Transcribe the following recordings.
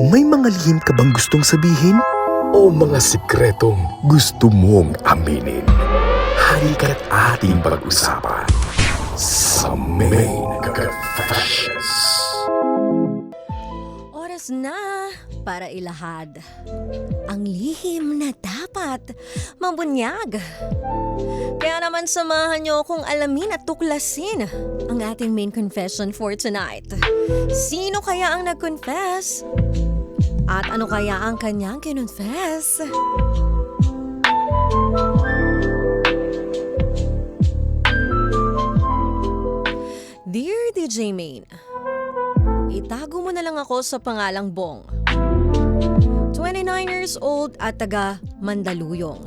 May mga lihim ka bang gustong sabihin? O mga sikretong gusto mong aminin? Halika't ating pag-usapan sa Main Confessions. Oras na para ilahad ang lihim na dapat mabunyag. Kaya naman samahan niyo akong alamin at tuklasin ang ating main confession for tonight. Sino kaya ang nag-confess? At ano kaya ang kanyang kinonfess? Dear DJ Main, itago mo na lang ako sa pangalang Bong. 29 years old at taga Mandaluyong.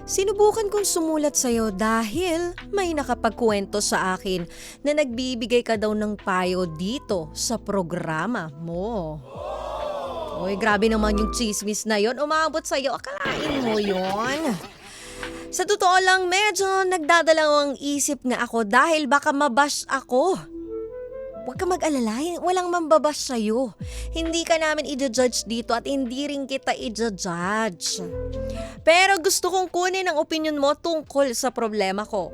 Sinubukan kong sumulat sa'yo dahil may nakapagkwento sa akin na nagbibigay ka daw ng payo dito sa programa mo. Uy, grabe naman yung chismis na yon. Umabot sa'yo, akalain mo yon. Sa totoo lang, medyo nagdadalawang isip nga ako dahil baka mabash ako. Huwag ka mag-alala, walang mambabash sa'yo. Hindi ka namin i-judge dito at hindi rin kita i-judge. Pero gusto kong kunin ang opinion mo tungkol sa problema ko.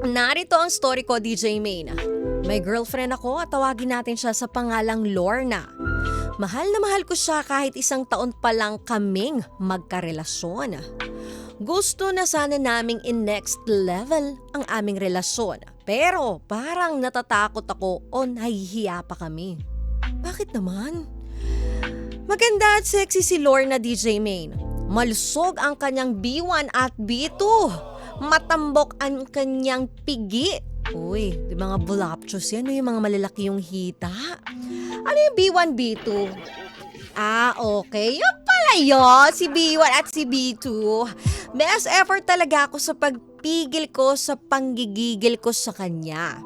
Narito ang story ko, DJ Main. May girlfriend ako at tawagin natin siya sa pangalang Lorna. Mahal na mahal ko siya kahit isang taon pa lang kaming magkarelasyon. Gusto na sana naming in-next level ang aming relasyon. Pero parang natatakot ako o nahihiya pa kami. Bakit naman? Maganda at sexy si Lorna, DJ Main. Malusog ang kanyang B1 at B2. Matambok ang kanyang pigi. Uy, di mga voluptuous yan. Yung mga malalaki yung hita. Ano yung B1, B2? Ah, okay. Yung pala yun, si B1 at si B2. Best effort talaga ako sa pagpigil ko sa panggigigil ko sa kanya.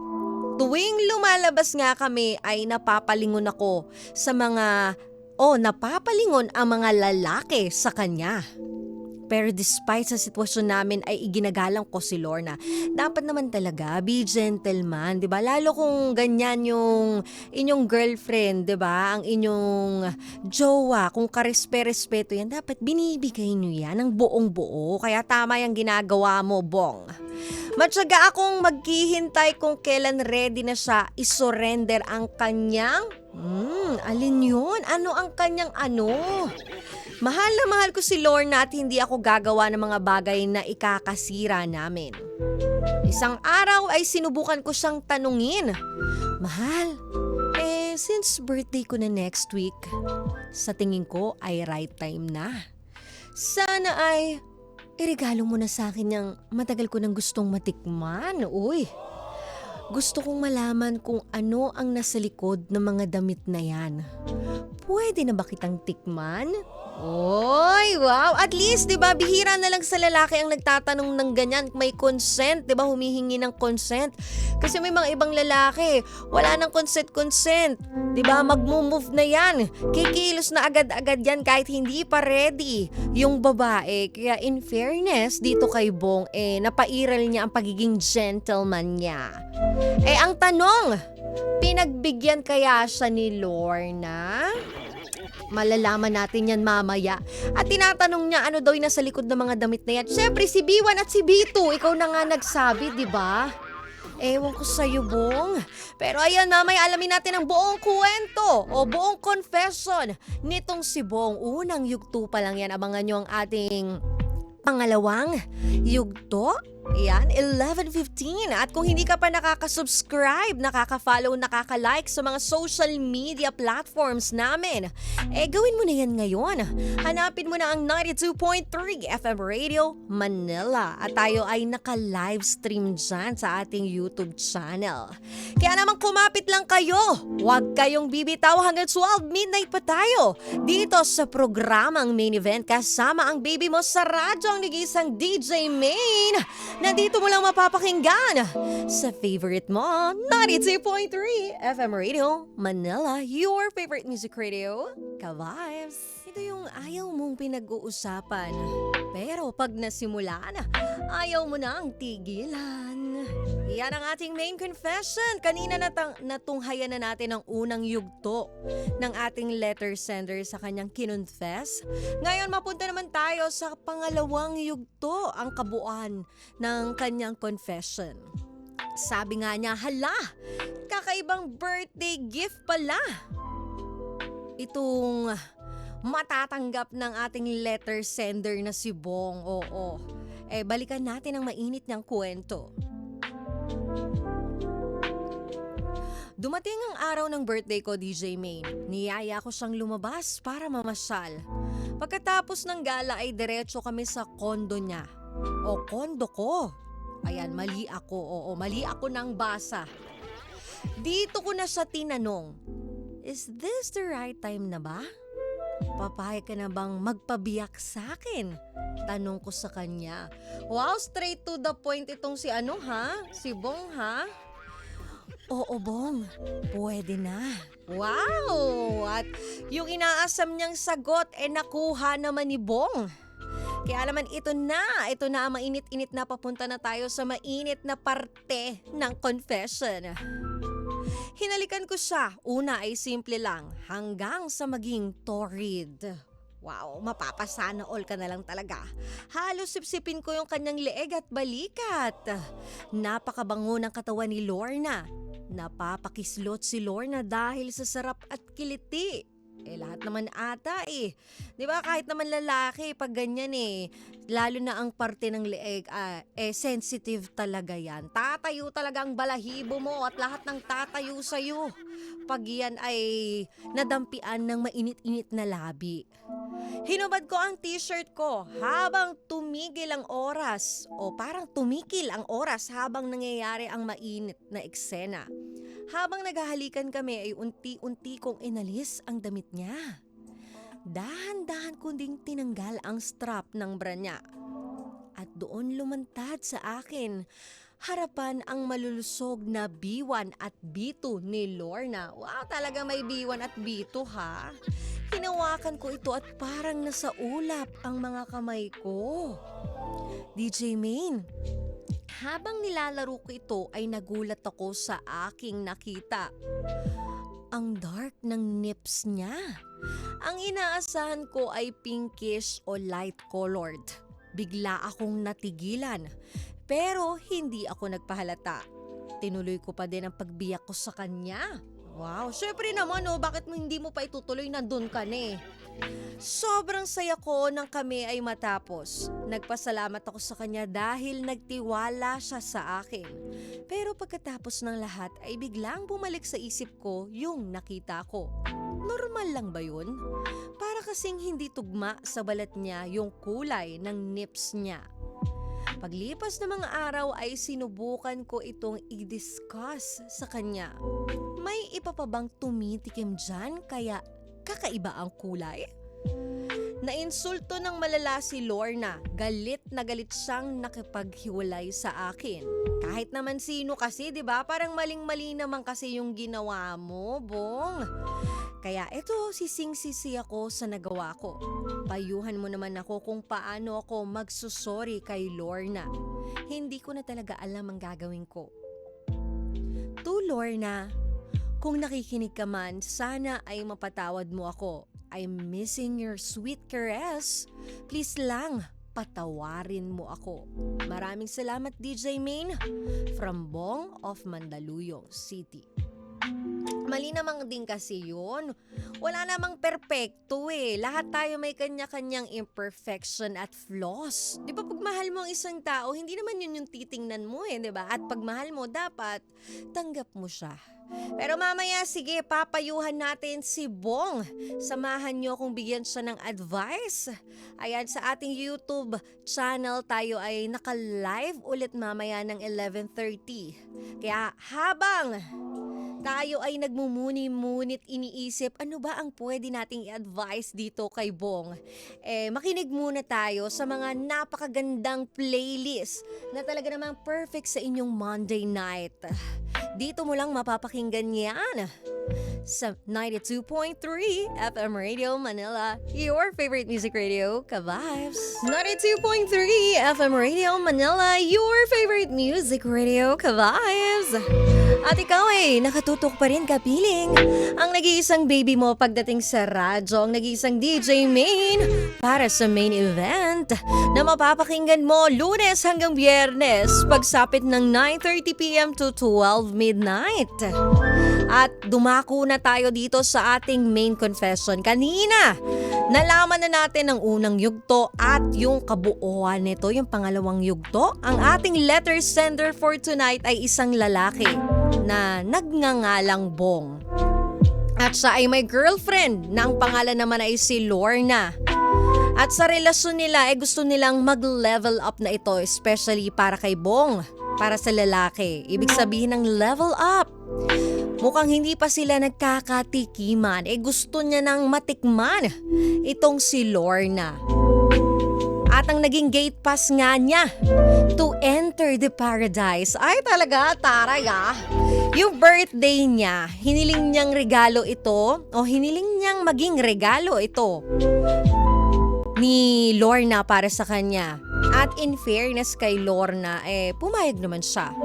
Tuwing lumalabas nga kami ay napapalingon ako sa napapalingon ang mga lalaki sa kanya. Pero despite sa sitwasyon namin ay iginagalang ko si Lorna. Dapat naman talaga, be gentleman, di ba? Lalo kung ganyan yung inyong girlfriend, di ba? Ang inyong jowa, kung karespe-respeto yan, dapat binibigay nyo yan ng buong-buo. Kaya tama yung ginagawa mo, Bong. Matyaga akong maghihintay kung kailan ready na siya isurrender ang kanyang... alin yun? Ano ang kanyang ano? Mahal na mahal ko si Lorna at hindi ako gagawa ng mga bagay na ikakasira namin. Isang araw ay sinubukan ko siyang tanungin. Mahal, since birthday ko na next week, sa tingin ko ay right time na. Sana ay iregalo mo na sa akin yung matagal ko nang gustong matikman. Uy, gusto kong malaman kung ano ang nasa likod ng mga damit na yan. Pwede na ba kitang tikman? Oy, wow! At least, di ba, bihira na lang sa lalaki ang nagtatanong ng ganyan. May consent, di ba, humihingi ng consent. Kasi may mga ibang lalaki, wala nang consent. Di ba, mag-move na yan. Kikilos na agad-agad yan kahit hindi pa ready yung babae. Kaya in fairness, dito kay Bong, napairal niya ang pagiging gentleman niya. Ang tanong, pinagbigyan kaya siya ni Lorna? Malalaman natin yan mamaya. At tinatanong niya ano daw yung nasa likod ng mga damit na yan. Siyempre si B1 at si B2, ikaw na nga nagsabi, di ba? Ewan ko sa'yo, Bong. Pero ayan, mamaya alamin natin ang buong kwento o buong confession nitong si Bong. Unang yugto pa lang yan. Abangan nyo ang ating pangalawang yugto. Yan, 11:15. At kung hindi ka pa nakaka-subscribe, nakaka-follow, nakaka-like sa mga social media platforms namin, gawin mo na yan ngayon. Hanapin mo na ang 92.3 FM Radio Manila. At tayo ay naka-livestream dyan sa ating YouTube channel. Kaya naman kumapit lang kayo. Huwag kayong bibitaw hanggang 12 midnight pa tayo. Dito sa programang Main Event kasama ang baby mo sa radyong nigisang DJ Main. Nandito mo lang mapapakinggan sa favorite mo, 92.3 FM Radio Manila, your favorite music radio, Ka-Vibes. Ito yung ayaw mong pinag-uusapan, pero pag nasimula na, ayaw mo na ang tigilan. Yan ang ating main confession. Kanina natunghayan na natin ang unang yugto ng ating letter sender sa kanyang kinonfess. Ngayon mapunta naman tayo sa pangalawang yugto, ang kabuuan ng kanyang confession. Sabi nga niya, hala, kakaibang birthday gift pala itong matatanggap ng ating letter sender na si Bong. Oo. Balikan natin ang mainit niyang kwento. Dumating ang araw ng birthday ko, DJ Maine. Niyaya ko siyang lumabas para mamasyal. Pagkatapos ng gala ay diretso kami sa kondo niya. O kondo ko. Ayan, mali ako. Oo, mali ako ng basa. Dito ko na siya tinanong, is this the right time na ba? Papayag ka na bang magpabiyak sa akin? Tanong ko sa kanya. Wow, straight to the point itong si Si Bong ha? Oo, Bong. Pwede na. Wow! At yung inaasam niyang sagot nakuha naman ni Bong. Kaya naman ito na ang mainit-init na, papunta na tayo sa mainit na parte ng confession. Hinalikan ko siya. Una ay simple lang hanggang sa maging torrid. Wow, mapapasana all ka na lang talaga. Halos sipsipin ko yung kanyang leeg at balikat. Napakabango ng katawan ni Lorna. Napapakislot si Lorna dahil sa sarap at kiliti. Lahat naman ata Di ba kahit naman lalaki pag ganyan lalo na ang parte ng leeg sensitive talaga yan. Tatayo talaga ang balahibo mo at lahat ng tatayo sa'yo pag yan ay nadampian ng mainit-init na labi. Hinubad ko ang t-shirt ko habang tumigil ang oras o parang tumikil ang oras habang nangyayari ang mainit na eksena. Habang naghahalikan kami ay unti-unti kong inalis ang damit niya. Dahan-dahan ko ding tinanggal ang strap ng bra niya. At doon lumantad sa akin, harapan ang malulusog na B1 at B2 ni Lorna. Wow, talaga may B1 at B2 ha? Hinawakan ko ito at parang nasa ulap ang mga kamay ko. DJ Maine, habang nilalaro ko ito ay nagulat ako sa aking nakita. Ang dark ng nips niya. Ang inaasahan ko ay pinkish o light colored. Bigla akong natigilan, pero hindi ako nagpahalata. Tinuloy ko pa din ang pagbiyak ko sa kanya. Wow, syempre naman bakit hindi mo pa itutuloy, nandun ka na Sobrang saya ko nang kami ay matapos. Nagpasalamat ako sa kanya dahil nagtiwala siya sa akin. Pero pagkatapos ng lahat ay biglang bumalik sa isip ko yung nakita ko. Normal lang ba yun? Para kasing hindi tugma sa balat niya yung kulay ng nips niya. Paglipas ng mga araw ay sinubukan ko itong i-discuss sa kanya. May iba pa bang tumitikim dyan kaya kakaiba ang kulay? Nainsulto ng malala si Lorna. Galit na galit siyang nakipaghiwalay sa akin. Kahit naman sino kasi, di ba? Parang maling-mali naman kasi yung ginawa mo, Bong. Kaya eto, sising-sisi ako sa nagawa ko. Payuhan mo naman ako kung paano ako magsusorry kay Lorna. Hindi ko na talaga alam ang gagawin ko. To Lorna, kung nakikinig ka man, sana ay mapatawad mo ako. I'm missing your sweet caress. Please lang, patawarin mo ako. Maraming salamat, DJ Maine. From Bong of Mandaluyong City. Mali namang din kasi yun. Wala namang perpekto Lahat tayo may kanya-kanyang imperfection at flaws. Di ba pag mahal mo ang isang tao, hindi naman yun yung titingnan mo di ba? At pag mahal mo, dapat tanggap mo siya. Pero mamaya, sige, papayuhan natin si Bong. Samahan niyo akong bigyan siya ng advice. Ayan, sa ating YouTube channel tayo ay naka-live ulit mamaya ng 11:30. Kaya habang tayo ay nagmumuni-munit iniisip ano ba ang pwede nating i-advise dito kay Bong. Makinig muna tayo sa mga napakagandang playlist na talaga namang perfect sa inyong Monday night. Dito mo lang mapapakinggan yan sa 92.3 FM Radio Manila, your favorite music radio, Ka-Vibes. 92.3 FM Radio Manila, your favorite music radio, Ka-Vibes. At ikaw nakatutok pa rin kapiling. Ang nag-iisang baby mo pagdating sa radyo, ang nag-iisang DJ Main para sa main event na mapapakinggan mo Lunes hanggang Biyernes pagsapit ng 9:30 p.m. to 12 midnight. At dumako na tayo dito sa ating main confession. Kanina, nalaman na natin ang unang yugto at yung kabuuan nito, yung pangalawang yugto. Ang ating letter sender for tonight ay isang lalaki na nagngangalang Bong. At siya ay may girlfriend na ang pangalan naman ay si Lorna. At sa relasyon nila gusto nilang mag-level up na ito, especially para kay Bong, para sa lalaki. Ibig sabihin ng level up. Mukhang hindi pa sila nagkakatikiman, gusto niya nang matikman itong si Lorna. At ang naging gate pass nga niya to enter the paradise ay talaga taray Yung birthday niya, hiniling niyang regalo ito o hiniling niyang maging regalo ito ni Lorna para sa kanya. At in fairness kay Lorna, pumayag naman siya.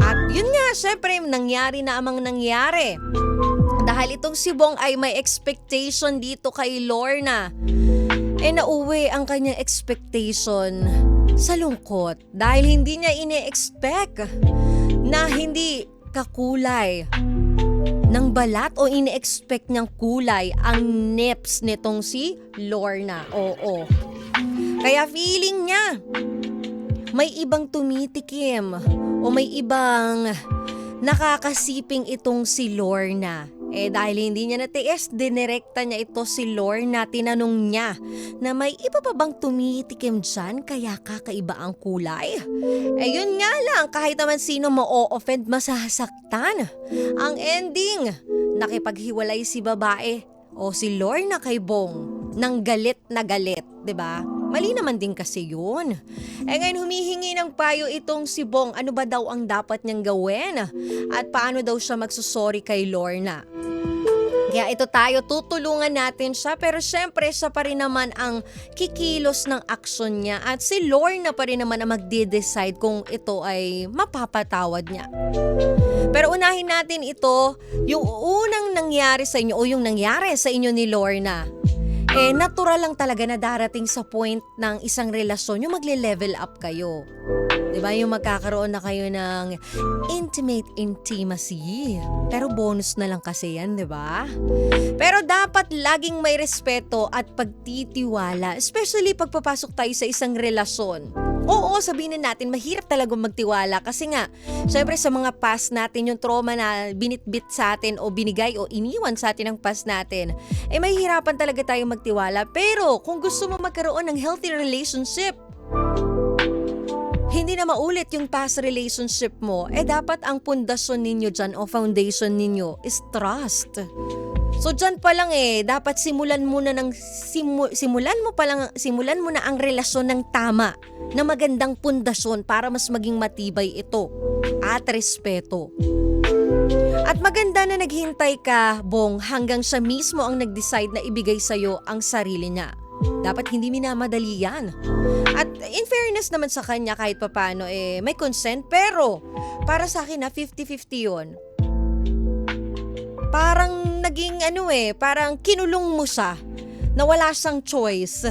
At yun nga, syempre, nangyari na amang nangyari. Dahil itong si Bong ay may expectation dito kay Lorna. Nauwi ang kanyang expectation sa lungkot. Dahil hindi niya ine-expect na hindi kakulay ng balat o ine-expect niyang kulay ang nips nitong si Lorna. Oo. Kaya feeling niya may ibang tumitikim o may ibang nakakasiping itong si Lorna. Dahil hindi niya natiis, dinirekta niya ito si Lorna. Tinanong niya na may iba pa bang tumitikim dyan kaya kakaiba ang kulay? Yun nga lang, kahit naman sino ma-o-offend, masasaktan. Ang ending, nakipaghiwalay si babae o si Lorna kay Bong ng galit na galit, 'di ba? Mali naman din kasi yun. Ngayon humihingi ng payo itong si Bong, ano ba daw ang dapat niyang gawin? At paano daw siya magsusorry kay Lorna? Kaya ito tayo, tutulungan natin siya, pero syempre siya pa rin naman ang kikilos ng aksyon niya at si Lorna pa rin naman ang magde-decide kung ito ay mapapatawad niya. Pero unahin natin ito, yung unang nangyari sa inyo o yung nangyari sa inyo ni Lorna. Natural lang talaga na darating sa point ng isang relasyon yung magle-level up kayo. Diba? Yung magkakaroon na kayo ng intimate intimacy. Pero bonus na lang kasi yan, diba? Pero dapat laging may respeto at pagtitiwala, especially pagpapasok tayo sa isang relasyon. Oo, sabihin natin, mahirap talagang magtiwala kasi nga, syempre sa mga past natin, yung trauma na binitbit sa atin o binigay o iniwan sa atin ng past natin, mahihirapan talaga tayong magtiwala. Pero kung gusto mo magkaroon ng healthy relationship, hindi na maulit yung past relationship mo, dapat ang pundasyon ninyo dyan o foundation ninyo is trust. So dyan pa lang dapat simulan mo na ang relasyon ng tama, na magandang pundasyon para mas maging matibay ito at respeto. At maganda na naghintay ka, Bong, hanggang siya mismo ang nag-decide na ibigay sa'yo ang sarili niya. Dapat hindi minamadali yan. At in fairness naman sa kanya kahit papano may consent, pero para sa akin 50-50 yun. Parang naging parang kinulong mo siya na wala siyang choice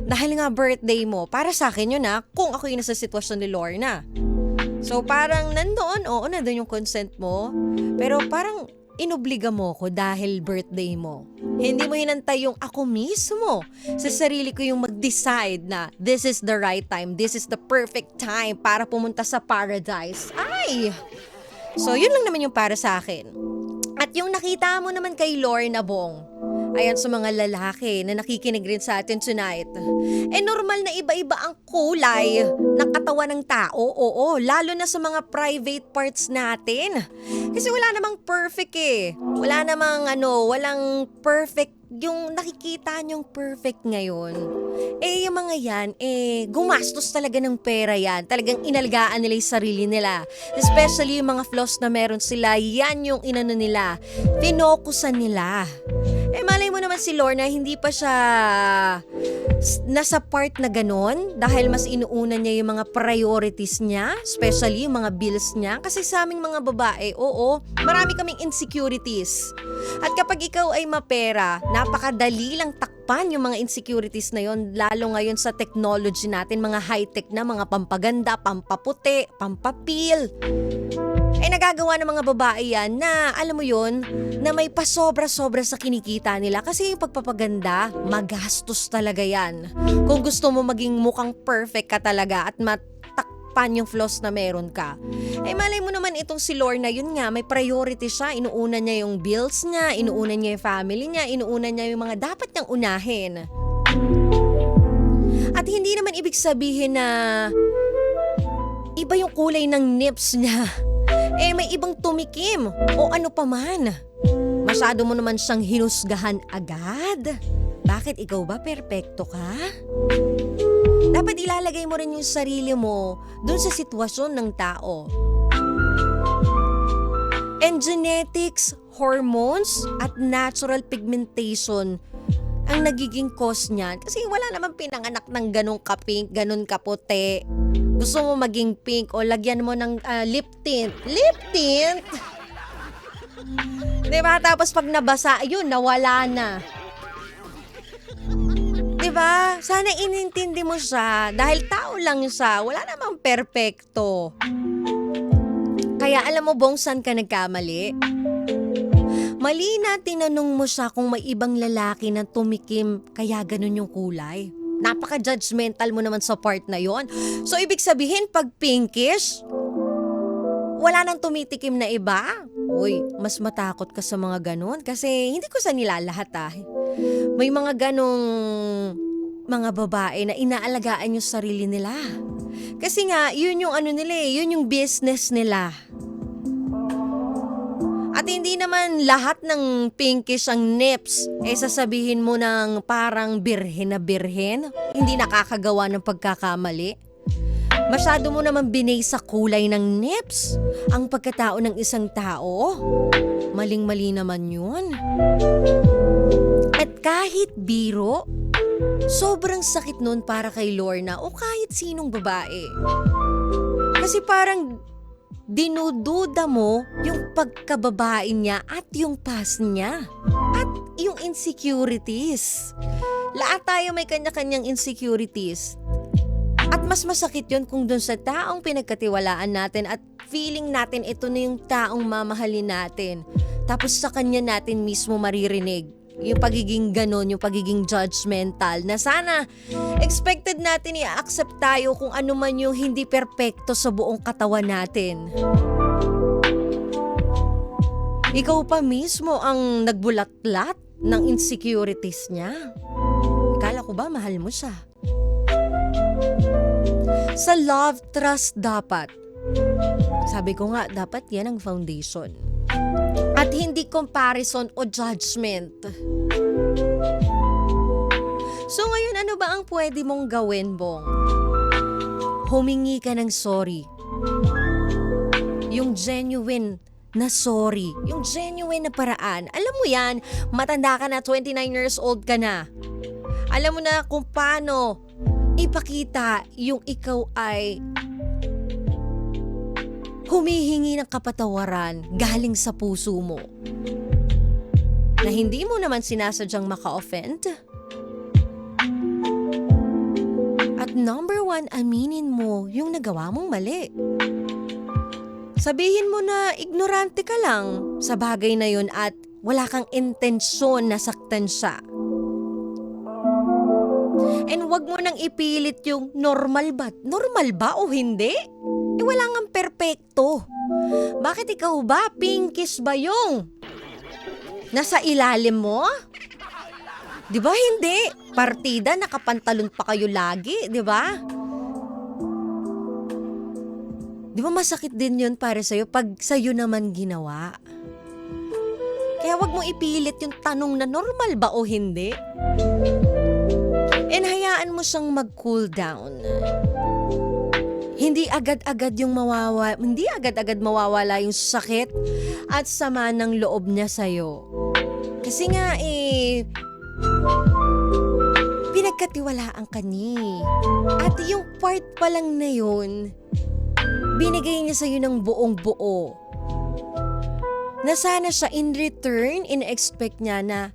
dahil nga birthday mo. Para sa akin yun kung ako yun nasa sitwasyon ni Lorna. So parang nandoon, nandun yung consent mo, pero parang inobliga mo ko dahil birthday mo. Hindi mo hinantay yung ako mismo sa sarili ko yung mag-decide na this is the right time, this is the perfect time para pumunta sa paradise. So yun lang naman yung para sa akin. At yung nakita mo naman kay Lorna, Bong, ayan sa mga lalaki na nakikinig rin sa atin tonight. Normal na iba-iba ang kulay ng katawan ng tao. Oo, lalo na sa mga private parts natin. Kasi wala namang perfect Walang perfect yung nakikita niyong perfect ngayon, yung mga yan, gumastos talaga ng pera yan. Talagang inalagaan nila yung sarili nila. Especially yung mga flaws na meron sila, yan yung inano nila, pinokusan nila. Malay mo naman si Lorna, hindi pa siya nasa part na ganon dahil mas inuuna niya yung mga priorities niya, especially yung mga bills niya. Kasi sa aming mga babae, oo, marami kaming insecurities. At kapag ikaw ay mapera, napakadali lang takpan yung mga insecurities na yon, lalo ngayon sa technology natin, mga high-tech na, mga pampaganda, pampaputi, pampapil. Nagagawa ng mga babae yan na, alam mo yon, na may pasobra-sobra sa kinikita nila kasi yung pagpapaganda, magastos talaga yan. Kung gusto mo maging mukhang perfect ka talaga at matakpan yung flaws na meron ka. Malay mo naman itong si Lorna, yun nga, may priority siya. Inuuna niya yung bills niya, inuuna niya yung family niya, inuuna niya yung mga dapat niyang unahin. At hindi naman ibig sabihin na iba yung kulay ng nips niya. May ibang tumikim o ano pa man. Masyado mo naman siyang hinusgahan agad. Bakit ikaw ba perpekto ka? Dapat ilalagay mo rin yung sarili mo dun sa sitwasyon ng tao. And genetics, hormones, at natural pigmentation ang nagiging cause niyan. Kasi wala naman pinanganak ng ganong ka-pink, ganon kaputi. Gusto mo maging pink o lagyan mo ng lip tint. Lip tint? Diba? Tapos pag nabasa, ayun, nawala na. Diba? Sana inintindi mo siya. Dahil tao lang siya. Wala namang perpekto. Kaya alam mo, Bong, saan ka nagkamali? Mali na tinanong mo siya kung may ibang lalaki na tumikim kaya ganun yung kulay. Napaka-judgmental mo naman sa part na yon. So, ibig sabihin, pag pinkish, wala nang tumitikim na iba? Uy, mas matakot ka sa mga ganun kasi hindi ko sa nilalahat May mga ganong mga babae na inaalagaan yung sarili nila. Kasi nga, yun yung ano nila yun yung business nila. At hindi naman lahat ng pinkish ang nips, sasabihin mo ng parang birhen na birhen, hindi nakakagawa ng pagkakamali. Masyado mo naman binay sa kulay ng nips ang pagkatao ng isang tao. Maling-mali naman yun. At kahit biro, sobrang sakit nun para kay Lorna o kahit sinong babae. Kasi parang dinududa mo yung pagkababae niya at yung past niya at yung insecurities. Lahat tayo may kanya-kanyang insecurities. At mas masakit yun kung dun sa taong pinagkatiwalaan natin at feeling natin ito na yung taong mamahalin natin. Tapos sa kanya natin mismo maririnig yung pagiging ganon, yung pagiging judgmental na sana expected natin i-accept tayo kung ano man yung hindi perpekto sa buong katawan natin. Ikaw pa mismo ang nagbulatlat ng insecurities niya. Akala ko ba mahal mo siya? Sa love, trust dapat. Sabi ko nga, dapat yan ang foundation. At hindi comparison o judgment. So ngayon, ano ba ang pwede mong gawin, Bong? Humingi ka ng sorry. Yung genuine na sorry. Yung genuine na paraan. Alam mo yan, matanda ka na, 29 years old ka na. Alam mo na kung paano ipakita yung ikaw ay humihingi ng kapatawaran galing sa puso mo. Na hindi mo naman sinasadyang maka-offend. At number 1, aminin mo yung nagawa mong mali. Sabihin mo na ignorante ka lang sa bagay na yun at wala kang intensyon na saktan siya. And wag mo nang ipilit yung normal ba? Normal ba o hindi? Wala ngang perpekto. Bakit ikaw ba? Pinkish ba yung nasa ilalim mo? Di ba hindi? Partida, nakapantalon pa kayo lagi, di ba? Di ba masakit din yun para sa'yo pag sa'yo naman ginawa? Kaya wag mo ipilit yung tanong na normal ba o hindi. And hayaan mo siyang mag-cool down. Hindi agad-agad mawawala yung sakit at sama ng loob niya sa'yo. Kasi nga pinagkatiwalaan ka niya. At yung part pa lang na yun, binigay niya sa'yo ng buong buo. Na sana siya in return, in-expect niya na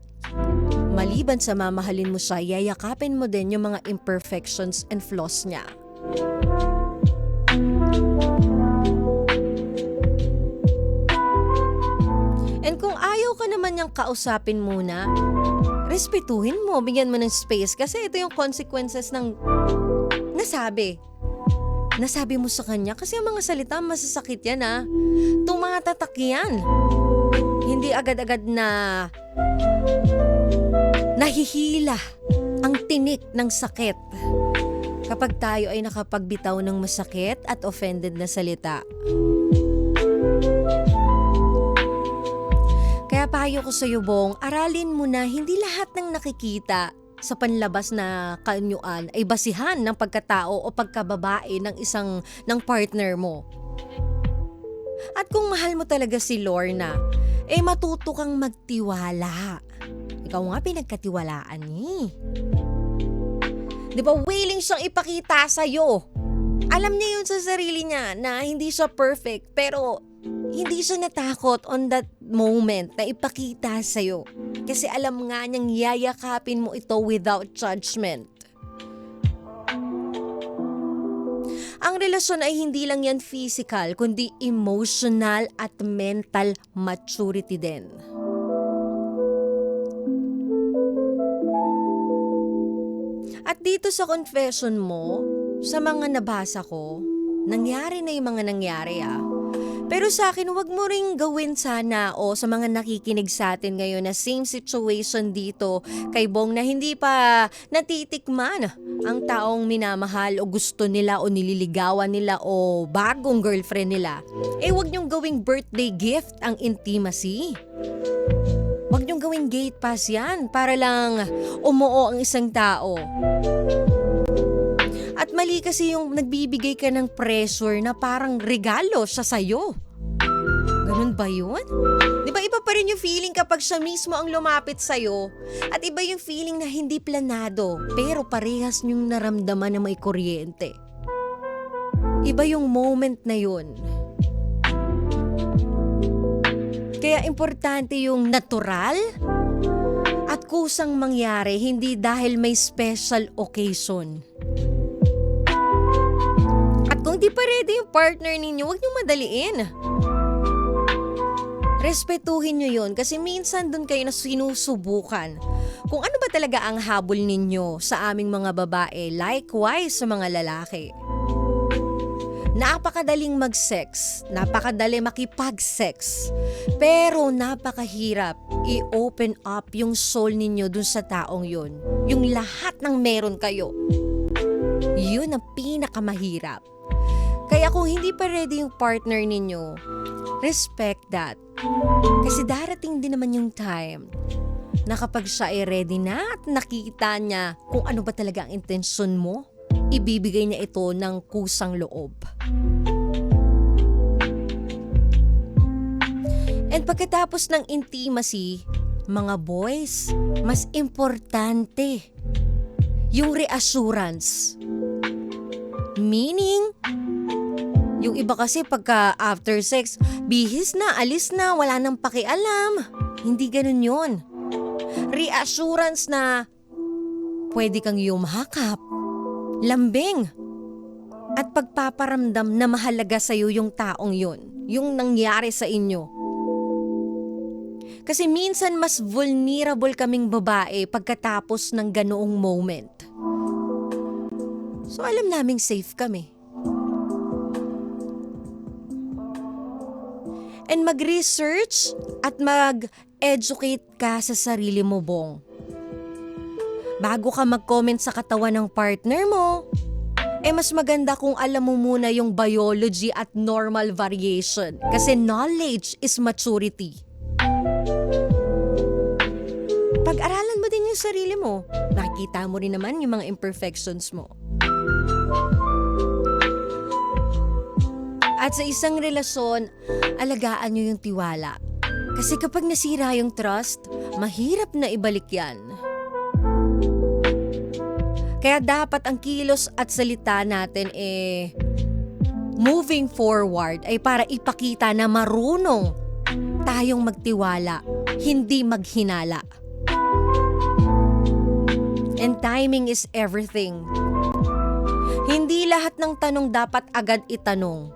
maliban sa mamahalin mo siya, yayakapin mo din yung mga imperfections and flaws niya. And kung ayaw ka naman niyang kausapin muna, respetuhin mo, bigyan mo ng space kasi ito yung consequences ng nasabi mo sa kanya kasi ang mga salita masasakit yan tumatatak yan. Hindi agad-agad na nahihila ang tinik ng sakit kapag tayo ay nakapagbitaw ng masakit at offended na salita. Kaya payo ko sa iyo, Bong, aralin mo na hindi lahat ng nakikita sa panlabas na kanyuan ay basihan ng pagkatao o pagkababae ng partner mo. At kung mahal mo talaga si Lorna, matuto kang magtiwala. Ikaw nga pinagkatiwalaan ni. Di ba willing siyang ipakita sa'yo? Alam niya yun sa sarili niya na hindi siya perfect pero hindi siya natakot on that moment na ipakita sa'yo. Kasi alam nga niyang yayakapin mo ito without judgment. Ang relasyon ay hindi lang yan physical, kundi emotional at mental maturity din. At dito sa confession mo, sa mga nabasa ko, nangyari na yung mga nangyari Pero sa akin, wag mo ring gawin sana o sa mga nakikinig sa atin ngayon na same situation dito kay Bong na hindi pa natitikman ang taong minamahal o gusto nila o nililigawan nila o bagong girlfriend nila. Wag niyong gawing birthday gift ang intimacy. Wag niyong gawing gate pass yan para lang umuo ang isang tao. At mali kasi yung nagbibigay ka ng pressure na parang regalo siya sa'yo. Ganun ba yun? Di ba iba pa rin yung feeling kapag siya mismo ang lumapit sa'yo? At iba yung feeling na hindi planado, pero parehas niyong naramdaman na may kuryente. Iba yung moment na yun. Kaya importante yung natural at kusang mangyari, hindi dahil may special occasion. Kung di pa ready yung partner ninyo, huwag niyong madaliin. Respetuhin niyo yun kasi minsan dun kayo na sinusubukan kung ano ba talaga ang habol ninyo sa aming mga babae, likewise sa mga lalaki. Napakadaling mag-sex, napakadali makipag-sex, pero napakahirap i-open up yung soul ninyo dun sa taong yun. Yung lahat ng meron kayo. Yun ang pinakamahirap. Kaya kung hindi pa ready yung partner ninyo, respect that. Kasi darating din naman yung time na kapag siya ay ready na at nakita niya kung ano ba talaga ang intensyon mo, ibibigay niya ito ng kusang loob. And pagkatapos ng intimacy, mga boys, mas importante yung reassurance. Meaning, yung iba kasi pagka after sex, bihis na, alis na, wala nang pakialam. Hindi ganun yun. Reassurance na pwede kang yumakap, lambing, at pagpaparamdam na mahalaga sa'yo yung taong yun, yung nangyari sa inyo. Kasi minsan mas vulnerable kaming babae pagkatapos ng ganoong moment. So alam naming safe kami. And mag-research at mag-educate ka sa sarili mo, Bong. Bago ka mag-comment sa katawan ng partner mo, mas maganda kung alam mo muna yung biology at normal variation. Kasi knowledge is maturity. yung sarili mo. Makikita mo rin naman yung mga imperfections mo. At sa isang relasyon, alagaan nyo yung tiwala. Kasi kapag nasira yung trust, mahirap na ibalik yan. Kaya dapat ang kilos at salita natin moving forward ay para ipakita na marunong tayong magtiwala, hindi maghinala. And timing is everything. Hindi lahat ng tanong dapat agad itanong.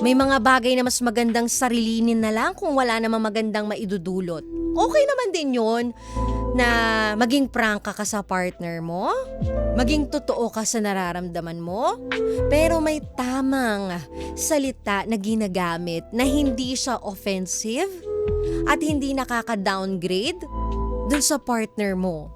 May mga bagay na mas magandang sarilinin na lang kung wala namang magandang maidudulot. Okay naman din yun na maging prangka ka sa partner mo, maging totoo ka sa nararamdaman mo, pero may tamang salita na ginagamit na hindi siya offensive at hindi nakaka-downgrade dun sa partner mo.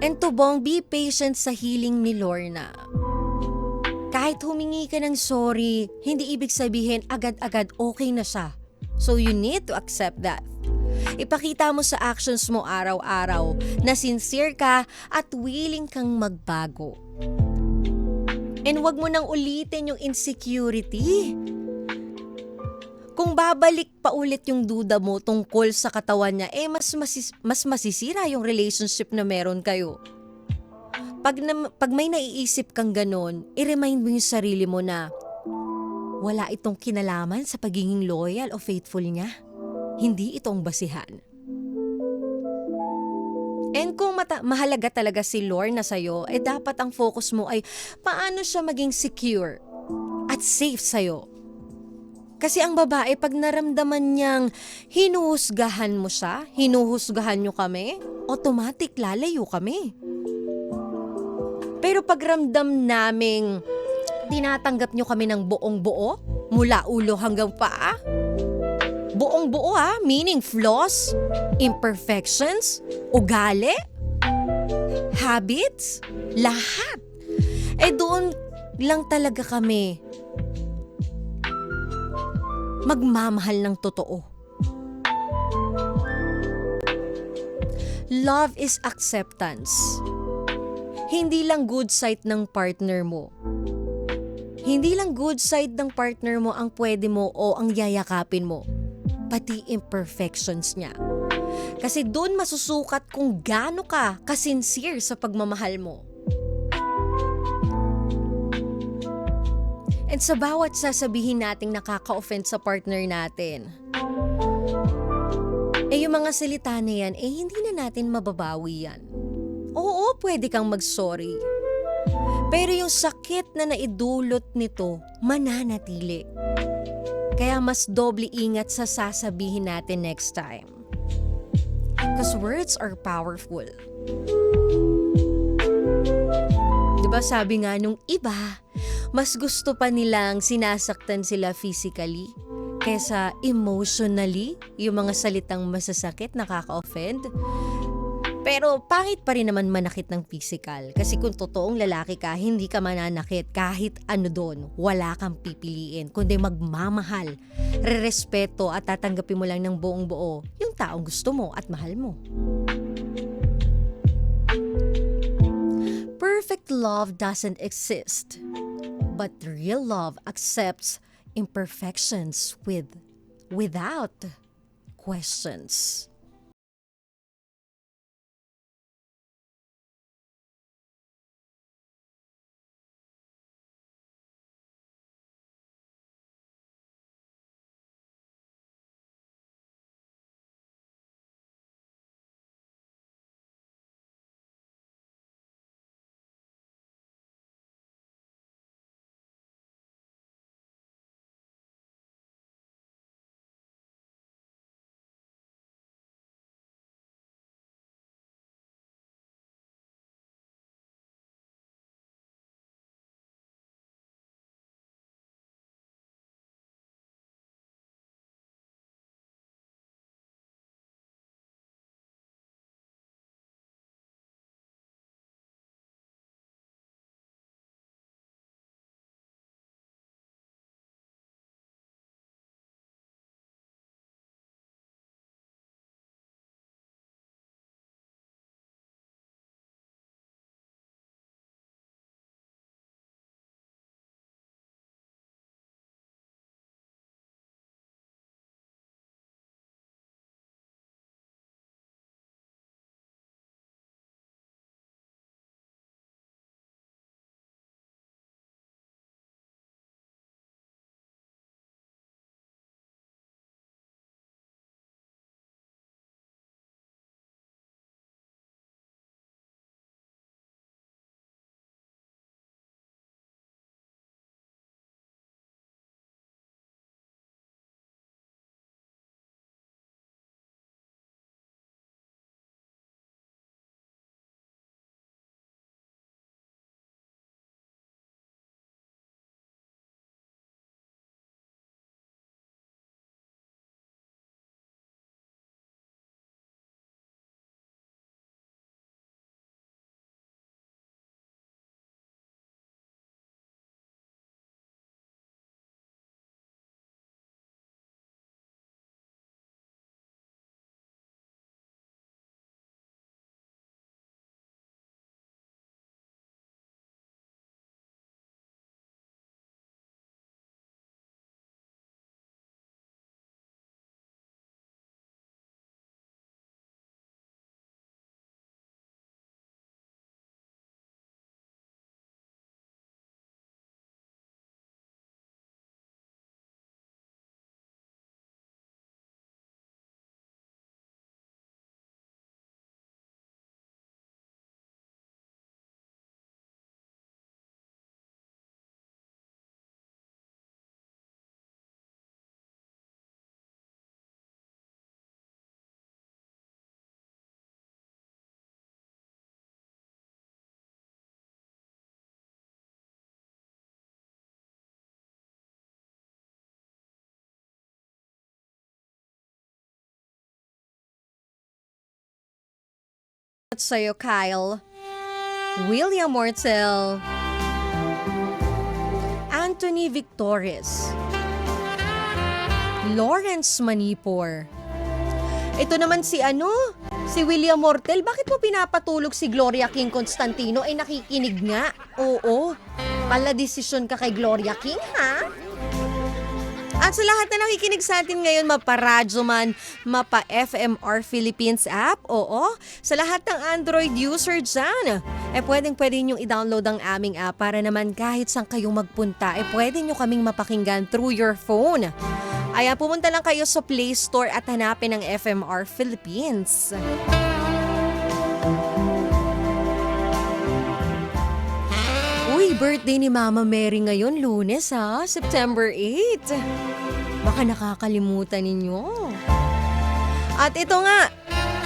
And Tubong, be patient sa healing ni Lorna. Kahit humingi ka ng sorry, hindi ibig sabihin agad-agad okay na siya. So you need to accept that. Ipakita mo sa actions mo araw-araw na sincere ka at willing kang magbago. And wag mo nang ulitin yung insecurity. Kung babalik pa ulit yung duda mo tungkol sa katawan niya, mas masisira yung relationship na meron kayo. Pag may naiisip kang ganon, i-remind mo yung sarili mo na wala itong kinalaman sa pagiging loyal o faithful niya. Hindi itong basihan. And kung mahalaga talaga si Lorna sa'yo, dapat ang focus mo ay paano siya maging secure at safe sa'yo. Kasi ang babae, pag naramdaman niyang hinuhusgahan mo siya, hinuhusgahan niyo kami, automatic lalayo kami. Pero pag ramdam naming tinatanggap niyo kami ng buong-buo, mula ulo hanggang paa, buong-buo meaning flaws, imperfections, ugali, habits, lahat. Doon lang talaga kami magmamahal ng totoo. Love is acceptance. Hindi lang good side ng partner mo. Hindi lang good side ng partner mo ang pwede mo o ang yayakapin mo. Pati imperfections niya. Kasi doon masusukat kung gaano ka kasincere sa pagmamahal mo. And sa bawat sasabihin nating nakaka-offend sa partner natin, yung mga salita na yan, hindi na natin mababawi yan. Oo, pwede kang mag-sorry. Pero yung sakit na naidulot nito, mananatili. Kaya mas doble ingat sa sasabihin natin next time. Because words are powerful. Diba sabi nga nung iba, mas gusto pa nilang sinasaktan sila physically kesa emotionally, yung mga salitang masasakit, nakaka-offend. Pero pangit pa rin naman manakit ng physical. Kasi kung totoong lalaki ka, hindi ka mananakit kahit ano doon. Wala kang pipiliin, kundi magmamahal, rerespeto at tatanggapin mo lang ng buong buo yung taong gusto mo at mahal mo. Perfect love doesn't exist, but real love accepts imperfections without questions. Sa'yo, Kyle. William Mortel. Anthony Victores. Lawrence Manipor. Ito naman si si William Mortel. Bakit mo pinapatulog si Gloria King Constantino? Ay nakikinig nga. Oo. Pala-desisyon ka kay Gloria King, ha? At sa lahat na nakikinig sa atin ngayon, mapa-radyo man, mapa-FMR Philippines app, oo. Sa lahat ng Android user dyan, pwedeng-pwede nyo i-download ang aming app para naman kahit saan kayong magpunta, pwede nyo kaming mapakinggan through your phone. Ayan, pumunta lang kayo sa Play Store at hanapin ang FMR Philippines. Uy, birthday ni Mama Mary ngayon, Lunes ha, September 8. Baka nakakalimutan ninyo. At ito nga,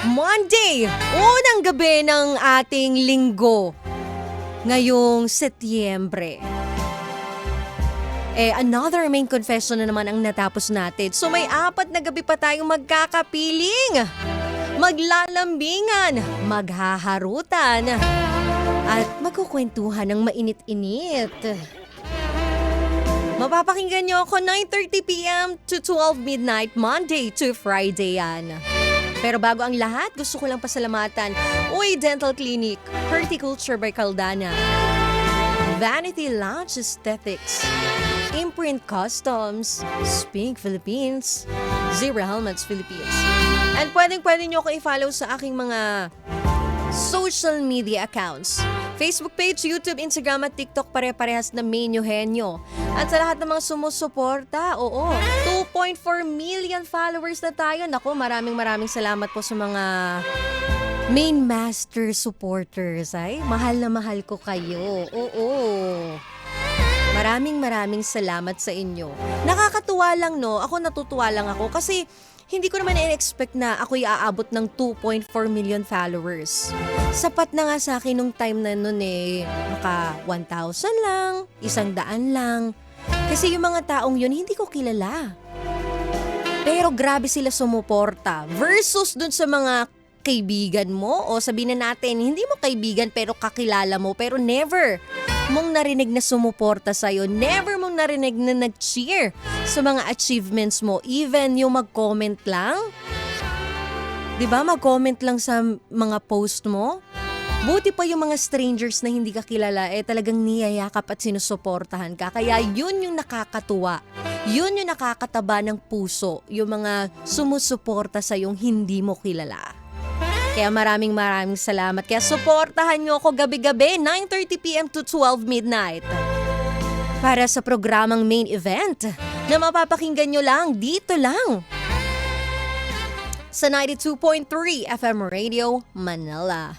Monday, unang gabi ng ating linggo ngayong Setyembre. Another main confession na naman ang natapos natin. So may 4 na gabi pa tayong magkakapiling, maglalambingan, maghaharutan, at magkukwentuhan ng mainit-init. Mapapakinggan nyo ako 9:30 p.m. to 12 midnight, Monday to Friday yan. Pero bago ang lahat, gusto ko lang pasalamatan Uy Dental Clinic, Horticulture by Caldana, Vanity Lounge Aesthetics, Imprint Customs, Spink Philippines, Zero Helmets Philippines. And pwedeng-pwede nyo ako i-follow sa aking mga social media accounts. Facebook page, YouTube, Instagram at TikTok, pare-parehas na Main Eugenio. At sa lahat ng mga sumusuporta, 2.4 million followers na tayo. Naku, maraming salamat po sa mga Main Master supporters. Ay, mahal na mahal ko kayo. Oo. Maraming salamat sa inyo. Nakakatuwa lang, no? Ako natutuwa lang ako kasi hindi ko naman in-expect na ako'y aabot ng 2.4 million followers. Sapat na nga sa akin nung time na nun maka 1,000 lang, 100 lang. Kasi yung mga taong yun, hindi ko kilala. Pero grabe sila sumuporta versus dun sa mga kaibigan mo o sabihin na natin, hindi mo kaibigan pero kakilala mo pero never mong narinig na sumuporta sa'yo, never mong narinig na nag-cheer sa mga achievements mo, even yung mag-comment lang. Diba, mag-comment lang sa mga post mo. Buti pa yung mga strangers na hindi ka kilala, talagang niyayakap at sinusuportahan ka. Kaya yun yung nakakatuwa. Yun yung nakakataba ng puso, yung mga sumusuporta sa yung hindi mo kilala. Kaya maraming salamat. Kaya suportahan nyo ako gabi-gabi, 9:30 p.m. to 12 midnight. Para sa programang main event na mapapakinggan nyo lang dito lang sa 92.3 FM Radio Manila.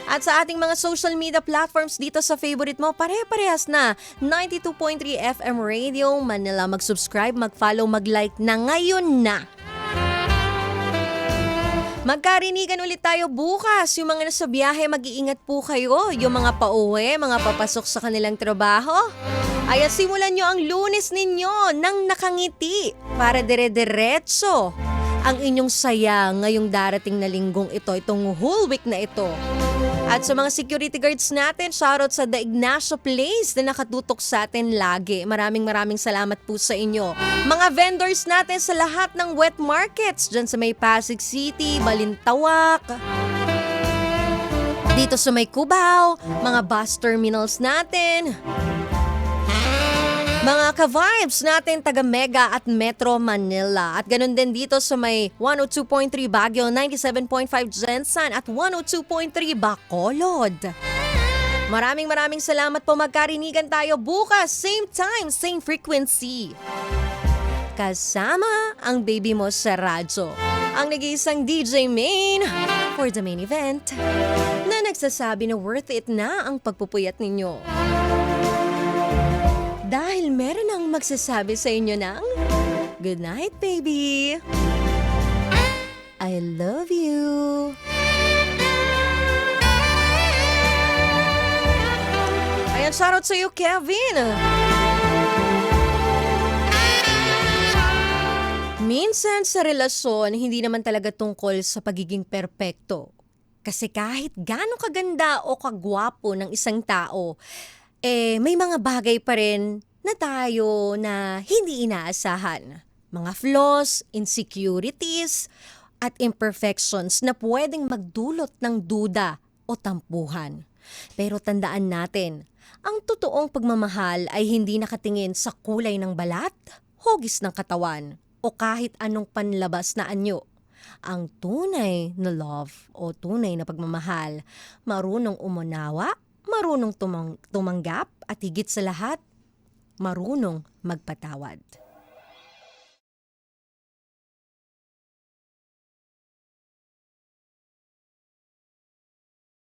At sa ating mga social media platforms dito sa favorite mo, pare-parehas na 92.3 FM Radio Manila. Mag-subscribe, mag-follow, mag-like na ngayon na. Magkarinigan ulit tayo bukas. Yung mga nasa biyahe, mag-iingat po kayo. Yung mga pauwi, mga papasok sa kanilang trabaho, ay simulan nyo ang Lunes ninyo nang nakangiti para dire-diretso ang inyong saya ngayong darating na linggong ito, itong whole week na ito. At sa mga security guards natin, shoutout sa The Ignacio Place na nakatutok sa atin lagi. Maraming salamat po sa inyo. Mga vendors natin sa lahat ng wet markets, dyan sa may Pasig City, Balintawak, dito sa may Cubao, mga bus terminals natin, mga ka-vibes natin taga Mega at Metro Manila. At ganun din dito sa may 102.3 Baguio, 97.5 Jensan at 102.3 Bacolod. Maraming salamat po. Magkarinigan tayo bukas. Same time, same frequency. Kasama ang baby mo sa radyo. Ang nag-iisang DJ Main for the main event na nagsasabi na worth it na ang pagpupuyat ninyo. Dahil meron ang magsasabi sa inyo ng good night, baby. I love you. Ayan, shoutout sa iyo, Kevin. Minsan sa relasyon, hindi naman talaga tungkol sa pagiging perpekto. Kasi kahit gaano kaganda o kagwapo ng isang tao, may mga bagay pa rin na tayo na hindi inaasahan. Mga flaws, insecurities, at imperfections na pwedeng magdulot ng duda o tampuhan. Pero tandaan natin, ang totoong pagmamahal ay hindi nakatingin sa kulay ng balat, hugis ng katawan, o kahit anong panlabas na anyo. Ang tunay na love o tunay na pagmamahal, marunong umunawa, marunong tumanggap, at higit sa lahat, marunong magpatawad.